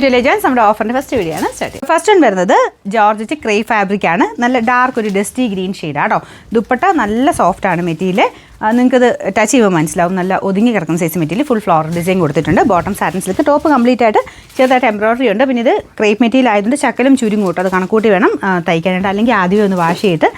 Joints നമ്മുടെ ഓഫറിൻ്റെ first video ആണ് start. First one വരുന്നത് ജോർജറ്റ് ക്രേ ഫാബ്രിക് ആണ്. നല്ല ഡാർക്ക് ഒരു ഡസ്റ്റി ഗ്രീൻ ഷെയ്ഡാണ് കേട്ടോ. ദുപ്പട്ട നല്ല സോഫ്റ്റ് ആണ് മെറ്റീരിയൽ. നിങ്ങൾക്കത് ടച്ച് ചെയ്യുമ്പോൾ മനസ്സിലാവും. നല്ല ഒതുങ്ങി കിടക്കുന്ന size material. Full floral design കൊടുത്തിട്ടുണ്ട്. Bottom satin silk. Top complete ആയിട്ട് ചെറുതായിട്ട് എംബ്രോയിഡറി ഉണ്ട്. പിന്നെ ഇത് ക്രേപ്പ് മെറ്റീരിയൽ ആയതുകൊണ്ട് ചക്കലും ചുരുങ്ങും കേട്ടോ. അത് കണക്കൂട്ടി വേണം തയ്ക്കാനായിട്ട്. അല്ലെങ്കിൽ ആദ്യമേ ഒന്ന് വാഷ് ചെയ്തിട്ട്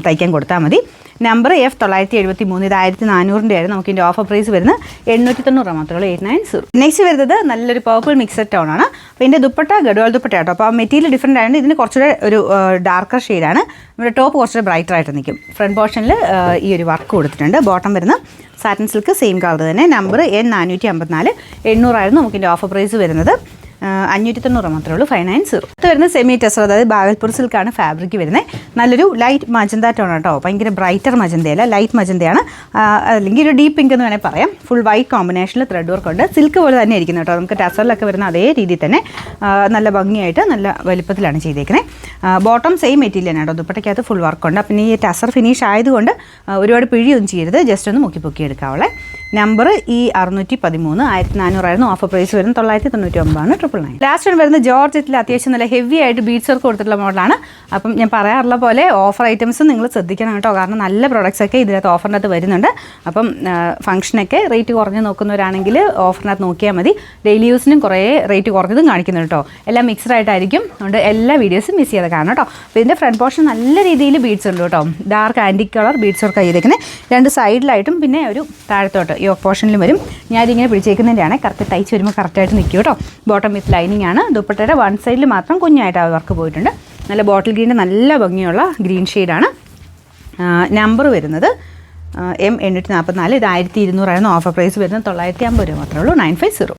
തയ്ക്കാൻ കൊടുത്താൽ മതി. Number F973. ഇത് 1400 ആയിരുന്നു. നമുക്ക് ഇതിൻ്റെ ഓഫർ പ്രൈസ് വരുന്നത് 890 മാത്രമേ ഉള്ളൂ. 890. നെക്സ്റ്റ് വരുന്നത് നല്ലൊരു പർപ്പിൾ മിക്സഡ് ടോൺ ആണ്. അപ്പോൾ ഇതിൻ്റെ ദുപ്പട്ട ഗഡ്വാൾ ദുപ്പട്ട കേട്ടോ. അപ്പോൾ ആ മെറ്റീരിയൽ ഡിഫറൻറ്റ് ആയതുകൊണ്ട് ഇതിന് കുറച്ചുകൂടെ ഒരു ഡാർക്കർ ഷെയ്ഡാണ്. നമ്മുടെ ടോപ്പ് കുറച്ചുകൂടെ ബ്രൈറ്റർ ആയിട്ട് നിൽക്കും. ഫ്രണ്ട് പോർഷനിൽ ഈ ഒരു വർക്ക് കൊടുത്തിട്ടുണ്ട്. ബോട്ടം വരുന്ന സാറ്റിൻ സിൽക്ക് സെയിം കളർ തന്നെ. Number N454. 800 ആയിരുന്നു നമുക്കിതിൻ്റെ ഓഫർ പ്രൈസ് വരുന്നത്. 590 മാത്രമേ ഉള്ളൂ. 590. ഇത് വരുന്നത് സെമി ടെസർ, അതായത് ബാഗൽപൂർ സിൽക്കാണ് ഫാബ്രിക് വരുന്നത്. നല്ലൊരു ലൈറ്റ് മജന്ത ടോൺ കേട്ടോ. ഭയങ്കര ബ്രൈറ്റർ മജന്തയല്ല, ലൈറ്റ് മജന്തയാണ്. അല്ലെങ്കിൽ ഒരു ഡീപ്പ് പിങ്ക് എന്ന് വേണമെങ്കിൽ പറയാം. ഫുൾ വൈറ്റ് കോമ്പിനേഷനിൽ ത്രെഡ് വർക്ക് ഉണ്ട്. സിൽക്ക് പോലെ തന്നെ ഇരിക്കുന്നത് കേട്ടോ. നമുക്ക് ടെസറിലൊക്കെ വരുന്ന അതേ രീതിയിൽ തന്നെ നല്ല ഭംഗിയായിട്ട് നല്ല വലുപ്പത്തിലാണ് ചെയ്തേക്കുന്നത്. ബോട്ടം സെയിം മെറ്റീരിയൽ ആണ് കേട്ടോ. ദുപ്പട്ടയ്ക്കകത്ത് ഫുൾ വർക്കുണ്ട്. പിന്നെ ഈ ടെസർ ഫിനിഷ് ആയതുകൊണ്ട് ഒരുപാട് പിഴിയൊന്നും ചെയ്യരുത്. ജസ്റ്റ് ഒന്ന് പൊക്കി എടുക്കാവുള്ളേ. Number E613. 1400 ആയിരുന്നു. ഓഫർ പ്രൈസ് വരുന്നത് 999. 999. ലാസ്റ്റ് വൺ വരുന്നത് ജോർജറ്റിൽ അത്യാവശ്യം നല്ല ഹെവി ആയിട്ട് ബീഡ്സ് വർക്ക് കൊടുത്തിട്ടുള്ള മോഡലാണ്. അപ്പം ഞാൻ പറയാറുള്ള പോലെ ഓഫർ ഐറ്റംസ് നിങ്ങൾ ശ്രദ്ധിക്കണം കേട്ടോ. കാരണം നല്ല പ്രോഡക്റ്റ്സ് ഒക്കെ ഇതിനകത്ത് ഓഫറിനകത്ത് വരുന്നുണ്ട്. അപ്പം ഫംഗ്ഷനൊക്കെ റേറ്റ് കുറഞ്ഞ് നോക്കുന്നവരാണെങ്കിൽ ഓഫറിനകത്ത് നോക്കിയാൽ മതി. ഡെയിലി യൂസിനും കുറേ റേറ്റ് കുറഞ്ഞതും കാണിക്കുന്നുണ്ട് കേട്ടോ. എല്ലാം മിക്സ്ഡ് ആയിട്ടായിരിക്കും. അതുകൊണ്ട് എല്ലാ വീഡിയോസും മിസ് ചെയ്ത് കാണാം കേട്ടോ. അപ്പോൾ ഇതിൻ്റെ ഫ്രണ്ട് പോർഷൻ നല്ല രീതിയിൽ ബീഡ്സ് ഉണ്ട് കേട്ടോ. Dark antique colour beads work ചെയ്തേക്കുന്നത്. രണ്ട് സൈഡിലായിട്ടും പിന്നെ ഒരു താഴത്തോട്ട് ഈ പോർഷനിലും വരും. ഞാൻ ഇതിങ്ങനെ പിടിച്ചേക്കുന്നതിൻ്റെയാണ്. കറക്റ്റ് തയ്ച്ച് വരുമ്പോൾ കറക്റ്റായിട്ട് നിൽക്കും കേട്ടോ. ബോട്ടം വിത്ത് ലൈനിങ് ആണ്. ദുപ്പട്ടയുടെ വൺ സൈഡിൽ മാത്രം കുഞ്ഞായിട്ട് ആ വർക്ക് പോയിട്ടുണ്ട്. നല്ല ബോട്ടിൽ ഗ്രീൻ്റെ നല്ല ഭംഗിയുള്ള ഗ്രീൻ ഷെയ്ഡാണ്. നമ്പർ വരുന്നത് M844. ഇത് 1200 ആയിരുന്നു. ഓഫർ പ്രൈസ് വരുന്നത് 950 മാത്രമേ ഉള്ളൂ. 950.